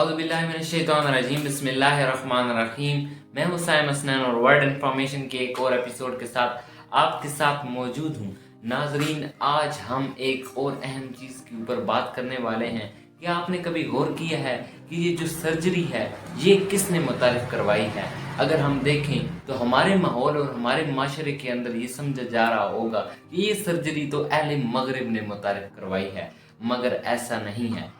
औज़ुबिल्लाहिमिनश्शैतानिर्रजीम बिस्मिल्लाहिर्रहमानिर्रहीम। मैं हूँ साइम हसनैन और वर्ड इन्फॉर्मेशन के एक और एपिसोड के साथ आपके साथ मौजूद हूँ। नाजरीन, आज हम एक और अहम चीज़ के ऊपर बात करने वाले हैं कि आपने कभी गौर किया है कि ये जो सर्जरी है ये किसने मुतारिफ करवाई है। अगर हम देखें तो हमारे माहौल और हमारे माशरे के अंदर ये समझा जा रहा होगा कि ये सर्जरी तो अहले मगरिब ने मुतारिफ करवाई है, मगर ऐसा नहीं है।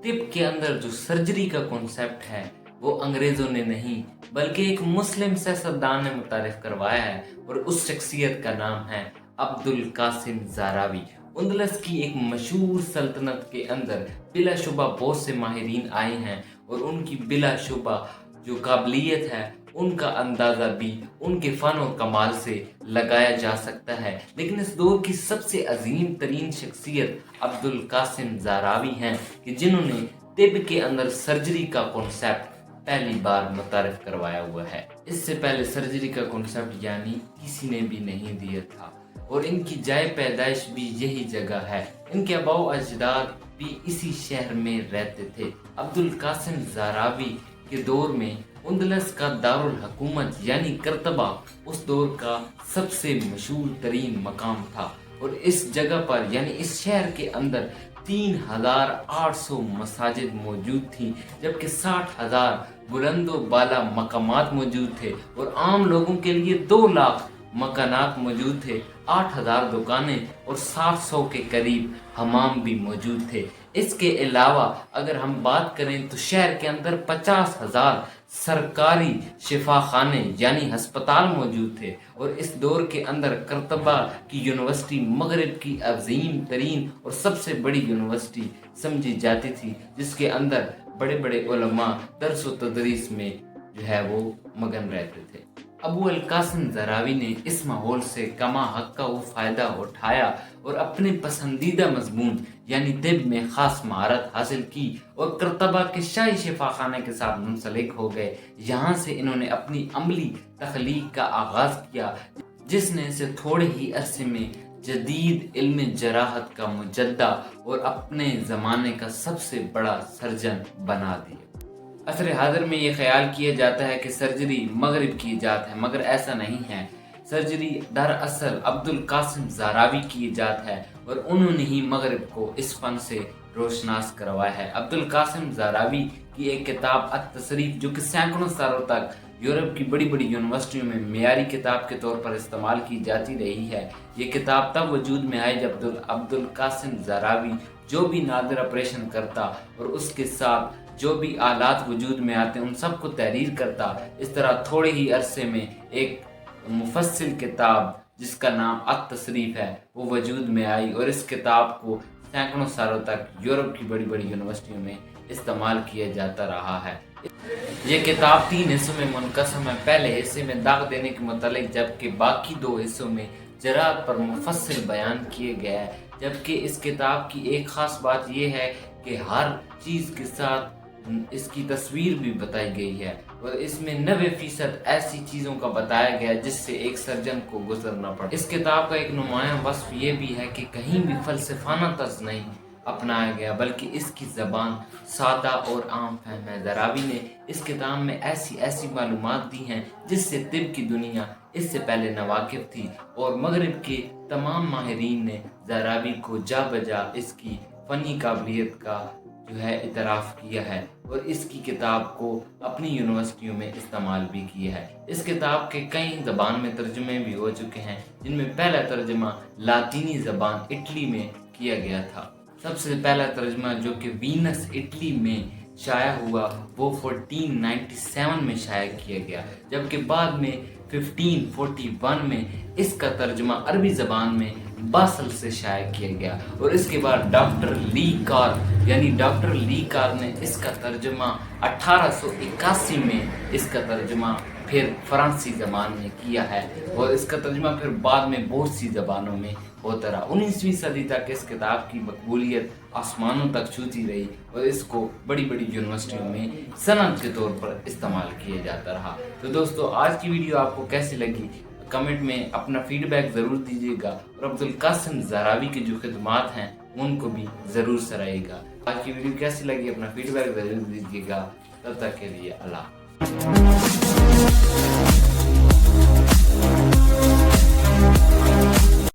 तिब के अंदर जो सर्जरी का कॉन्सेप्ट है वो अंग्रेजों ने नहीं बल्कि एक मुस्लिम सियासतदान ने मुतारिफ करवाया है, और उस शख्सियत का नाम है अब्दुल कासिम ज़रावी। उंदलस की एक मशहूर सल्तनत के अंदर बिलाशुबा बहुत से माहिरीन आए हैं और उनकी बिलाशुबा जो काबिलियत है उनका अंदाज़ा भी उनके फ़न और कमाल से लगाया जा सकता है। लेकिन इस दौर की सबसे अजीम तरीन शख्सियत अब्दुल कासिम ज़रावी हैं कि जिन्होंने तिब के अंदर सर्जरी का कॉन्सेप्ट पहली बार मुतारिफ करवाया हुआ है। इससे पहले सर्जरी का कॉन्सेप्ट यानी किसी ने भी नहीं दिया था, और इनकी जाए पैदाइश भी यही जगह है। इनके आबाओ अजदाद भी इसी शहर में रहते थे। अब्दुल कासिम ज़रावी के दौर में उंदलस का दारुल हुकूमत यानी करतबा उस दौर का सबसे मशहूर तरीन मकाम था, और इस जगह पर यानी इस शहर के अंदर 3800 मसाजिद मौजूद थी, जबकि 60,000 बुलंदो बाला मकामात मौजूद थे और आम लोगों के लिए 2 लाख मकानात मौजूद थे। 8,000 दुकानें और 700 के करीब हमाम भी मौजूद थे। इसके अलावा अगर हम बात करें तो शहर के अंदर 50,000 सरकारी शिफाखाने यानी हस्पताल मौजूद थे, और इस दौर के अंदर करतबा की यूनिवर्सिटी मगरिब की अजीम तरीन और सबसे बड़ी यूनिवर्सिटी समझी जाती थी, जिसके अंदर बड़े बड़े उलमा दर्स व तदरीस में जो है वो मगन रहते थे। अबू अल कासिम ज़रावी ने इस माहौल से कमा हक का वो फ़ायदा उठाया और अपने पसंदीदा मजमून यानी तिब में ख़ास महारत हासिल की और करतबा के शाही शिफाखाने के साथ मुंसलिक हो गए। यहाँ से इन्होंने अपनी अमली तख्लीक का आगाज़ किया, जिसने इसे थोड़े ही अरसे में जदीद इल्म जराहत का मुजद्दा और अपने ज़माने का सबसे बड़ा सर्जन बना दिया। असर हाज़िर में ये ख्याल किया जाता है कि सर्जरी मगरिब की इजाद है, मगर ऐसा नहीं है। सर्जरी दरअसल अब्दुल कासिम ज़रावी की इजाद है और उन्होंने ही मगरिब को इस फन से रोशनास करवाया है। अब्दुल कासिम ज़रावी की एक किताब अत-तसरीफ जो कि सैकड़ों सालों तक यूरोप की बड़ी बड़ी यूनिवर्सिटियों में मेयारी किताब के तौर पर इस्तेमाल की जाती रही है। ये किताब तब वजूद में आई जब अब्दुल कासिम ज़रावी जो भी नादिर ऑपरेशन करता और उसके साथ जो भी आलात वजूद में आते उन सब को तहरीर करता, इस तरह थोड़े ही अरसे में एक मुफस्सिल किताब जिसका नाम अत-तसरीफ है वो वजूद में आई, और इस किताब को सैकड़ों सालों तक यूरोप की बड़ी बड़ी यूनिवर्सिटियों में इस्तेमाल किया जाता रहा है। ये किताब 3 हिस्सों में मुनक़सम है। पहले हिस्से में दाग देने के मुतालिक, जबकि बाकी 2 हिस्सों में ज़राअत पर मुफस्सिल बयान किए गया है। जबकि इस किताब की एक ख़ास बात यह है कि हर चीज़ के साथ इसकी तस्वीर भी बताई गई है, और इसमें 90% ऐसी चीज़ों का बताया गया जिससे एक सर्जन को गुजरना पड़े। इस किताब का एक नुमायां वस्फ ये भी है कि कहीं भी फलसफाना तर्ज नहीं अपनाया गया, बल्कि इसकी ज़बान सादा और आम फहम है। ज़रावी ने इस किताब में ऐसी मालूमात दी हैं जिससे तिब की दुनिया इससे पहले नावाकिफ थी, और मगरिब के तमाम माहिरीन ने ज़रावी को जा बजा इसकी फ़नी काबिलियत का जो है इतराफ़ किया है, और इसकी किताब को अपनी यूनिवर्सिटियों में इस्तेमाल भी किया है। इस किताब के कई ज़बान में तर्जुमे भी हो चुके हैं, जिनमें पहला तर्जुमा लातीनी ज़बान इटली में किया गया था। सबसे पहला तर्जुमा जो कि वीनस इटली में शाया हुआ वो 1497 में शाया किया गया, जबकि बाद में 1541 में इसका तर्जुमा अरबी ज़बान में बासल से शाया किया गया, और इसके बाद डॉक्टर ली कार ने इसका तर्जुमा 1881 में इसका तर्जुमा फिर फ़रांसी ज़बान में किया है, और इसका तर्जुमा फिर बाद में बहुत सी ज़बानों में होता रहा। 19वीं सदी तक इस किताब की मकबूलियत आसमानों तक छूती रही, और इसको बड़ी बड़ी यूनिवर्सिटियों में सनद के तौर पर इस्तेमाल किया जाता रहा। तो दोस्तों, आज की वीडियो आपको कैसी लगी कमेंट में अपना फीडबैक ज़रूर दीजिएगा, और अब्दुल कासिम ज़रावी की जो खिदमात हैं उनको भी ज़रूर सराहिएगा। آج کی ویڈیو کیسی لگی اپنا فیڈ بیک ضرور دیجیے گا. تب تک کے لیے اللہ.